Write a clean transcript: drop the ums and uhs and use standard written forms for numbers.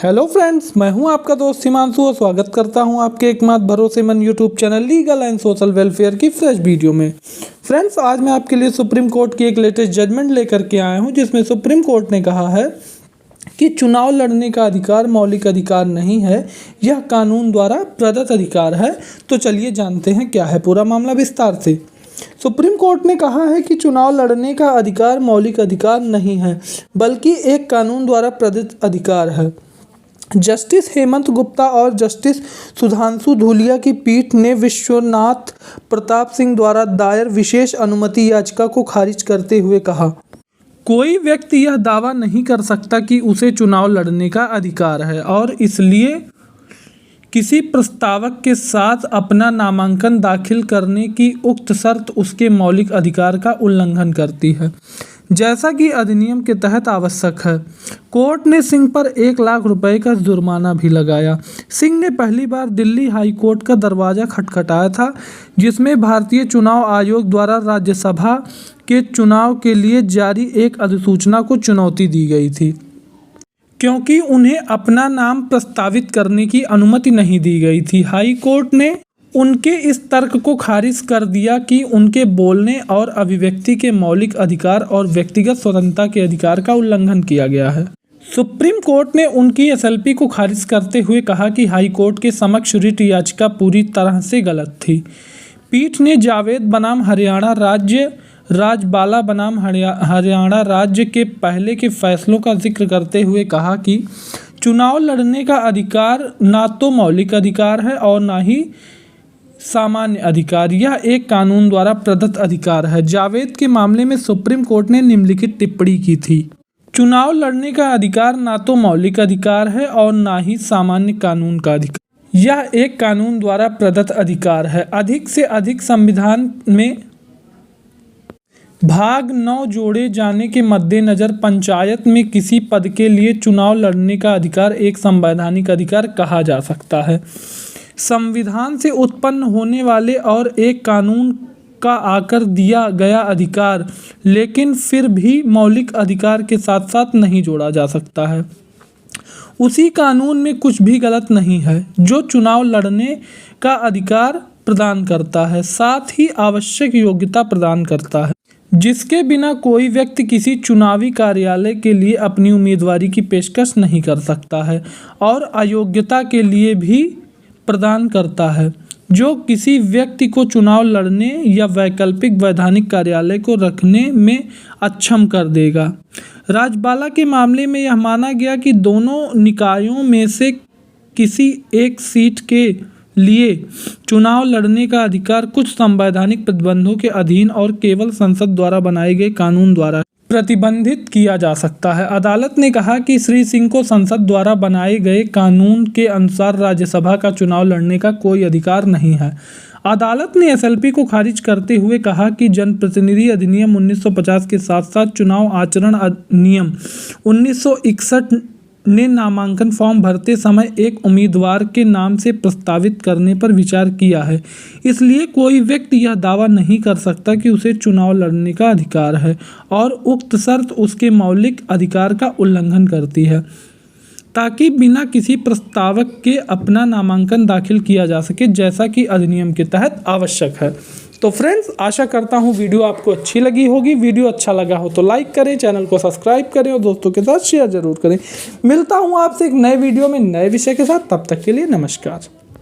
Hello friends, मैं हूं आपका दोस्त हिमांशु और स्वागत करता हूं आपके एकमात्र भरोसेमंद YouTube channel legal and social welfare की फ्रेश वीडियो में। फ्रेंड्स, आज मैं आपके लिए सुप्रीम कोर्ट की एक लेटेस्ट जजमेंट लेकर के आया हूं, जिसमें सुप्रीम कोर्ट ने कहा है कि चुनाव लड़ने का अधिकार मौलिक अधिकार नहीं है, यह कानून द्वारा प्रदत्त अधिकार है। तो चलिए जानते हैं क्या है पूरा मामला विस्तार से। सुप्रीम कोर्ट ने कहा है कि चुनाव लड़ने का अधिकार मौलिक अधिकार नहीं है, बल्कि एक कानून द्वारा प्रदत्त अधिकार है। जस्टिस हेमंत गुप्ता और जस्टिस सुधांशु धूलिया की पीठ ने विश्वनाथ प्रताप सिंह द्वारा दायर विशेष अनुमति याचिका को खारिज करते हुए कहा, कोई व्यक्ति यह दावा नहीं कर सकता कि उसे चुनाव लड़ने का अधिकार है और इसलिए किसी प्रस्तावक के साथ अपना नामांकन दाखिल करने की उक्त शर्त उसके मौलिक अधिकार का उल्लंघन करती है, जैसा कि अधिनियम के तहत आवश्यक है। कोर्ट ने सिंह पर 1 लाख रुपए का जुर्माना भी लगाया। सिंह ने पहली बार दिल्ली हाई कोर्ट का दरवाजा खटखटाया था, जिसमें भारतीय चुनाव आयोग द्वारा राज्यसभा के चुनाव के लिए जारी एक अधिसूचना को चुनौती दी गई थी, क्योंकि उन्हें अपना नाम प्रस्तावित करने की अनुमति नहीं दी गई थी। हाई कोर्ट ने उनके इस तर्क को खारिज कर दिया कि उनके बोलने और अभिव्यक्ति के मौलिक अधिकार और व्यक्तिगत स्वतंत्रता के अधिकार का उल्लंघन किया गया है। सुप्रीम कोर्ट ने उनकी एसएलपी को खारिज करते हुए कहा कि हाई कोर्ट के समक्ष रिट याचिका पूरी तरह से गलत थी। पीठ ने जावेद बनाम हरियाणा राज्य, राजबाला बनाम हरियाणा राज्य के पहले के फैसलों का जिक्र करते हुए कहा कि चुनाव लड़ने का अधिकार ना तो मौलिक अधिकार है और ना ही सामान्य अधिकार, यह एक कानून द्वारा प्रदत्त अधिकार है। जावेद के मामले में सुप्रीम कोर्ट ने निम्नलिखित टिप्पणी की थी, चुनाव लड़ने का अधिकार ना तो मौलिक अधिकार है और ना ही सामान्य कानून का अधिकार, यह एक कानून द्वारा प्रदत्त अधिकार है। अधिक से अधिक संविधान में भाग 9 जोड़े जाने के मद्देनजर पंचायत में किसी पद के लिए चुनाव लड़ने का अधिकार एक संवैधानिक अधिकार कहा जा सकता है। संविधान से उत्पन्न होने वाले और एक कानून का आकर दिया गया अधिकार, लेकिन फिर भी मौलिक अधिकार के साथ साथ नहीं जोड़ा जा सकता है। उसी कानून में कुछ भी गलत नहीं है जो चुनाव लड़ने का अधिकार प्रदान करता है, साथ ही आवश्यक योग्यता प्रदान करता है, जिसके बिना कोई व्यक्ति किसी चुनावी कार्यालय के लिए अपनी उम्मीदवारी की पेशकश नहीं कर सकता है, और अयोग्यता के लिए भी प्रदान करता है जो किसी व्यक्ति को चुनाव लड़ने या वैकल्पिक वैधानिक कार्यालय को रखने में अक्षम कर देगा। राजबाला के मामले में यह माना गया कि दोनों निकायों में से किसी एक सीट के लिए चुनाव लड़ने का अधिकार कुछ संवैधानिक प्रतिबंधों के अधीन और केवल संसद द्वारा बनाए गए कानून द्वारा प्रतिबंधित किया जा सकता है। अदालत ने कहा कि श्री सिंह को संसद द्वारा बनाए गए कानून के अनुसार राज्यसभा का चुनाव लड़ने का कोई अधिकार नहीं है। अदालत ने एसएलपी को खारिज करते हुए कहा कि जनप्रतिनिधि अधिनियम 1950 के साथ साथ चुनाव आचरण अधिनियम 1961 ने नामांकन फॉर्म भरते समय एक उम्मीदवार के नाम से प्रस्तावित करने पर विचार किया है। इसलिए कोई व्यक्ति यह दावा नहीं कर सकता कि उसे चुनाव लड़ने का अधिकार है और उक्त शर्त उसके मौलिक अधिकार का उल्लंघन करती है, ताकि बिना किसी प्रस्तावक के अपना नामांकन दाखिल किया जा सके, जैसा कि अधिनियम के तहत आवश्यक है। तो फ्रेंड्स, आशा करता हूँ वीडियो आपको अच्छी लगी होगी। वीडियो अच्छा लगा हो तो लाइक करें, चैनल को सब्सक्राइब करें और दोस्तों के साथ शेयर जरूर करें। मिलता हूँ आपसे एक नए वीडियो में नए विषय के साथ, तब तक के लिए नमस्कार।